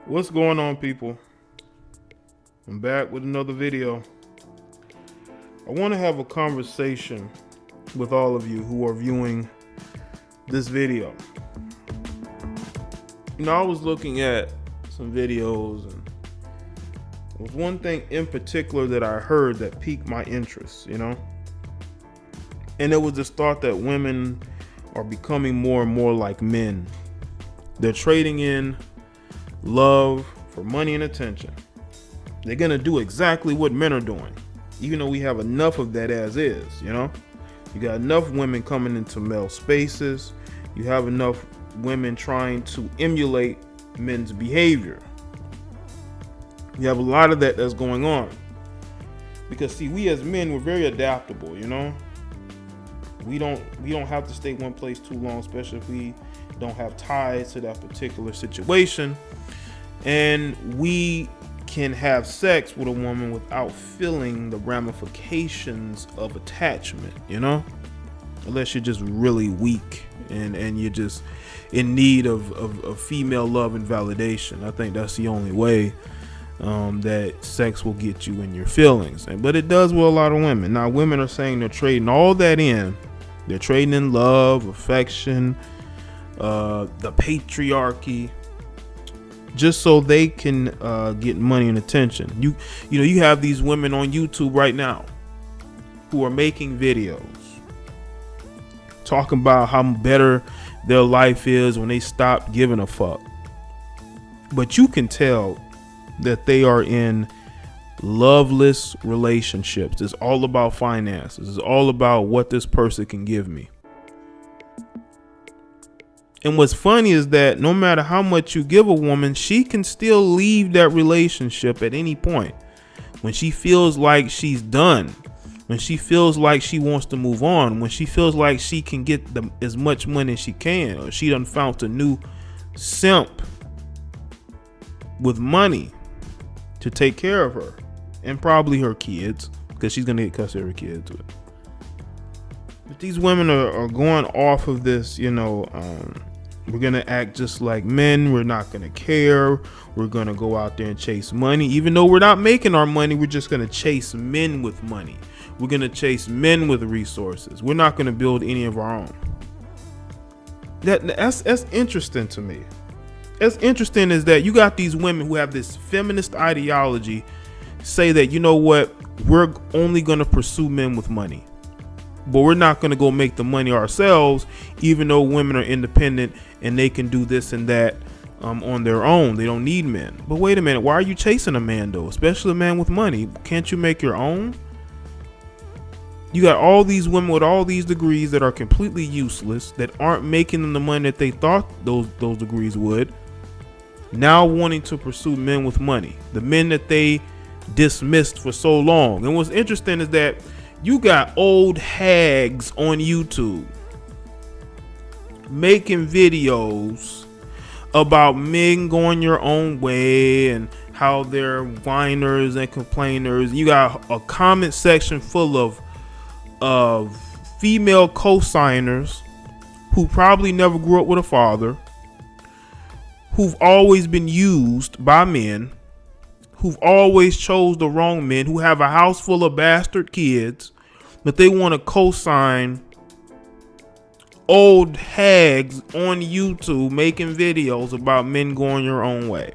What's going on, people? I'm back with another video. I want to have a conversation with all of you who are viewing this video. I was looking at some videos, and there was one thing in particular that I heard that piqued my interest, and it was this thought that women are becoming more and more like men. They're trading in love for money and attention. They're gonna do exactly what men are doing, even though we have enough of that as is. You got enough women coming into male spaces. You have enough women trying to emulate men's behavior. You have a lot of that that's going on, because see, we as men, we're very adaptable. We don't have to stay one place too long, especially if we don't have ties to that particular situation. And we can have sex with a woman without feeling the ramifications of attachment, unless you're just really weak and you're just in need of female love and validation. I think that's the only way that sex will get you in your feelings. But it does with a lot of women. Now, women are saying they're trading all that in. They're trading in love, affection, the patriarchy, just so they can get money and attention. You have these women on YouTube right now who are making videos talking about how better their life is when they stop giving a fuck. But you can tell that they are in loveless relationships. It's all about finances. It's all about what this person can give me. And what's funny is that no matter how much you give a woman, she can still leave that relationship at any point. When she feels like she's done, when she feels like she wants to move on, when she feels like she can get as much money as she can, or she done found a new simp with money to take care of her and probably her kids, because she's going to get custody of her kids too. But these women are going off of this, we're going to act just like men. We're not going to care. We're going to go out there and chase money. Even though we're not making our money, we're just going to chase men with money. We're going to chase men with resources. We're not going to build any of our own. That's interesting to me. As interesting is that you got these women who have this feminist ideology say that, we're only going to pursue men with money. But we're not going to go make the money ourselves, even though women are independent and they can do this and that on their own. They don't need men. But wait a minute. Why are you chasing a man, though? Especially a man with money. Can't you make your own? You got all these women with all these degrees that are completely useless, that aren't making them the money that they thought those degrees would, now wanting to pursue men with money. The men that they dismissed for so long. And what's interesting is that you got old hags on YouTube making videos about men going your own way and how they're whiners and complainers. You got a comment section full of female co-signers who probably never grew up with a father, who've always been used by men, who've always chose the wrong men, who have a house full of bastard kids, but they want to co-sign old hags on YouTube making videos about men going your own way,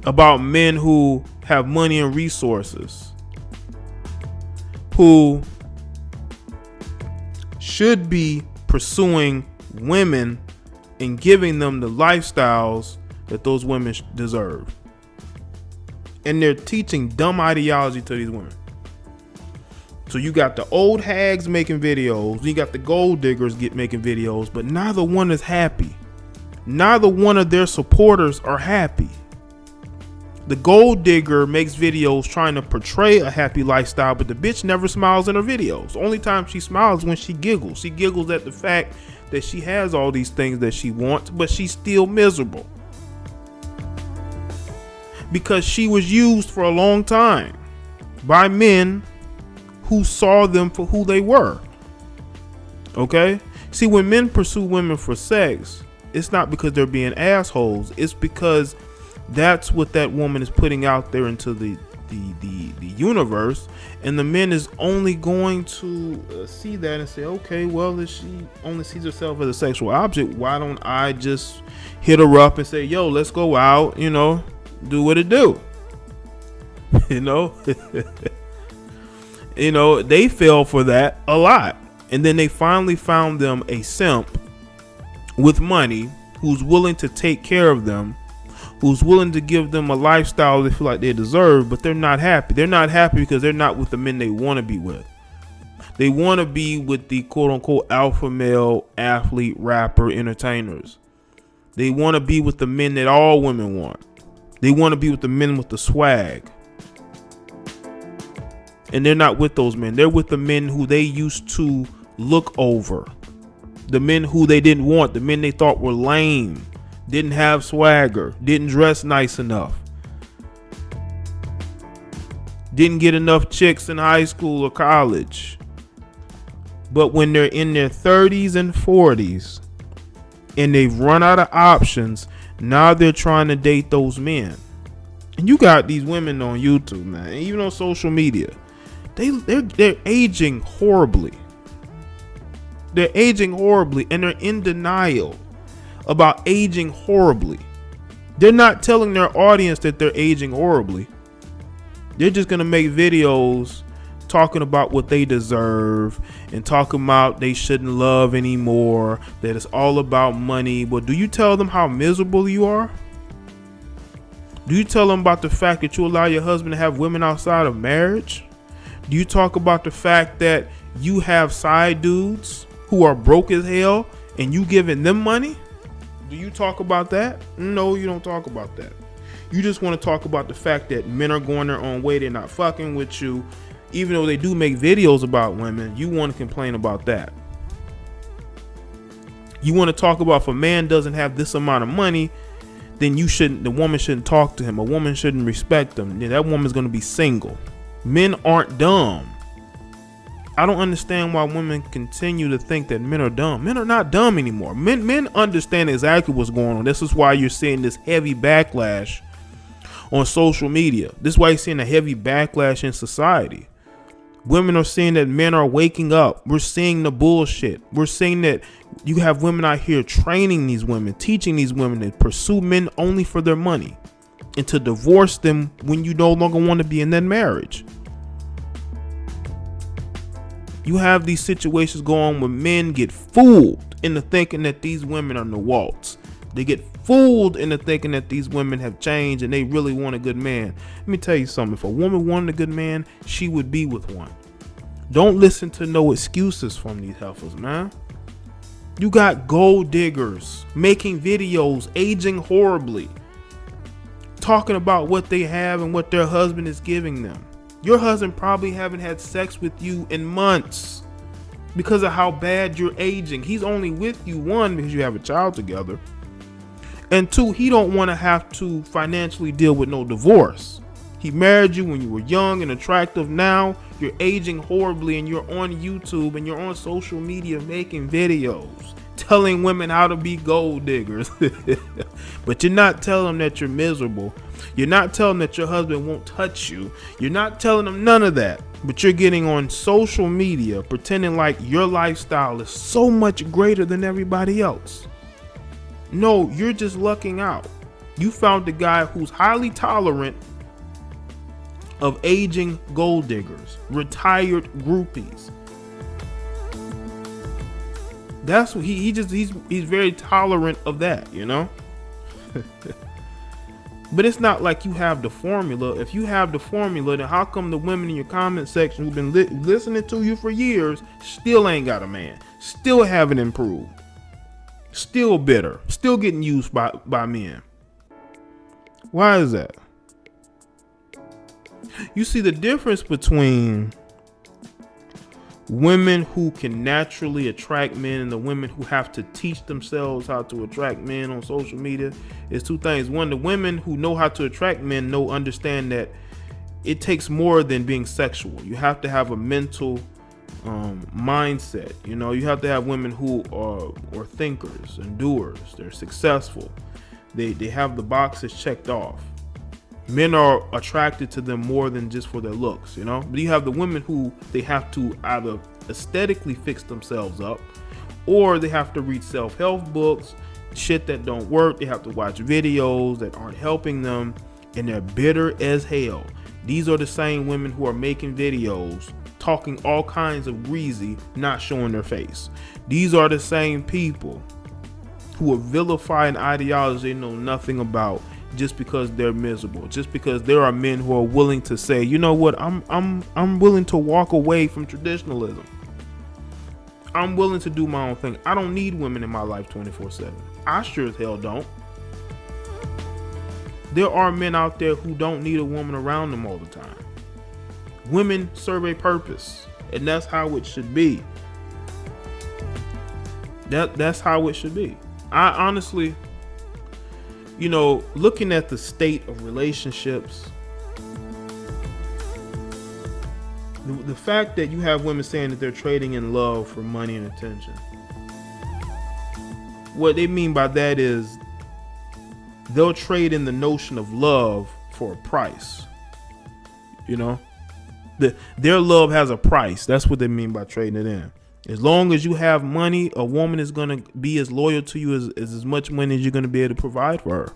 about men who have money and resources, who should be pursuing women and giving them the lifestyles that those women deserve. And they're teaching dumb ideology to these women. So you got the old hags making videos, you got the gold diggers making videos, but neither one is happy. Neither one of their supporters are happy. The gold digger makes videos trying to portray a happy lifestyle, but the bitch never smiles in her videos. The only time she smiles is when she giggles. She giggles at the fact that she has all these things that she wants, but she's still miserable. Because she was used for a long time by men who saw them for who they were. Okay? See, when men pursue women for sex, it's not because they're being assholes. It's because that's what that woman is putting out there into the universe, and the men is only going to see that and say, okay, well, if she only sees herself as a sexual object, why don't I just hit her up and say, yo, let's go out, do what it do. They fell for that a lot, and then they finally found them a simp with money who's willing to take care of them, who's willing to give them a lifestyle they feel like they deserve, but they're not happy. They're not happy because they're not with the men they want to be with. They want to be with the quote unquote alpha male athlete, rapper, entertainers. They want to be with the men that all women want. They want to be with the men with the swag. And they're not with those men. They're with the men who they used to look over. The men who they didn't want. The men they thought were lame. Didn't have swagger, didn't dress nice enough, didn't get enough chicks in high school or college. But when they're in their 30s and 40s and they've run out of options, now they're trying to date those men. And you got these women on YouTube, man, even on social media. They're aging horribly. They're aging horribly, and they're in denial about aging horribly. They're not telling their audience that they're aging horribly. They're just gonna make videos talking about what they deserve and talking about they shouldn't love anymore, that it's all about money. But do you tell them how miserable you are? Do you tell them about the fact that you allow your husband to have women outside of marriage? Do you talk about the fact that you have side dudes who are broke as hell and you giving them money? Do you talk about that? No, you don't talk about that. You just want to talk about the fact that men are going their own way. They're not fucking with you. Even though they do make videos about women, you want to complain about that. You want to talk about if a man doesn't have this amount of money, then the woman shouldn't talk to him. A woman shouldn't respect him. That woman's going to be single. Men aren't dumb. I don't understand why women continue to think that men are dumb. Men are not dumb anymore. Men understand exactly what's going on. This is why you're seeing this heavy backlash on social media. This is why you're seeing a heavy backlash in society. Women are seeing that men are waking up. We're seeing the bullshit. We're seeing that you have women out here training these women, teaching these women to pursue men only for their money and to divorce them when you no longer want to be in that marriage. You have these situations going where men get fooled into thinking that these women are Nawalts. They get fooled into thinking that these women have changed and they really want a good man. Let me tell you something. If a woman wanted a good man, she would be with one. Don't listen to no excuses from these heifers, man. You got gold diggers making videos, aging horribly, talking about what they have and what their husband is giving them. Your husband probably haven't had sex with you in months because of how bad you're aging. He's only with you, one, because you have a child together, and two, he don't want to have to financially deal with no divorce. He married you when you were young and attractive. Now you're aging horribly and you're on YouTube and you're on social media making videos telling women how to be gold diggers. But you're not telling them that you're miserable. You're not telling them that your husband won't touch you. You're not telling them none of that. But you're getting on social media pretending like your lifestyle is so much greater than everybody else. No, you're just lucking out. You found the guy who's highly tolerant of aging gold diggers, retired groupies. That's what he's very tolerant of that, you know. But it's not like you have the formula. If you have the formula, then how come the women in your comment section who've been listening to you for years still ain't got a man, still haven't improved, still bitter, still getting used by men? Why is that? You see the difference between women who can naturally attract men and the women who have to teach themselves how to attract men on social media is two things. One, the women who know how to attract men understand that it takes more than being sexual. You have to have a mental mindset. You know, you have to have women who are thinkers and doers. They're successful. They have the boxes checked off. Men are attracted to them more than just for their looks, you know. But you have the women who they have to either aesthetically fix themselves up, or they have to read self-help books, shit that don't work. They have to watch videos that aren't helping them, and they're bitter as hell. These are the same women who are making videos talking all kinds of greasy, not showing their face. These are the same people who are vilifying ideologies they know nothing about, just because they're miserable, just because there are men who are willing to say, you know what, I'm willing to walk away from traditionalism. I'm willing to do my own thing. I don't need women in my life 24/7. I sure as hell don't. There are men out there who don't need a woman around them all the time. Women serve a purpose, and that's how it should be. That's how it should be. I honestly, you know, looking at the state of relationships, the fact that you have women saying that they're trading in love for money and attention, what they mean by that is they'll trade in the notion of love for a price. You know, their love has a price. That's what they mean by trading it in. As long as you have money, a woman is going to be as loyal to you as much money as you're going to be able to provide for her.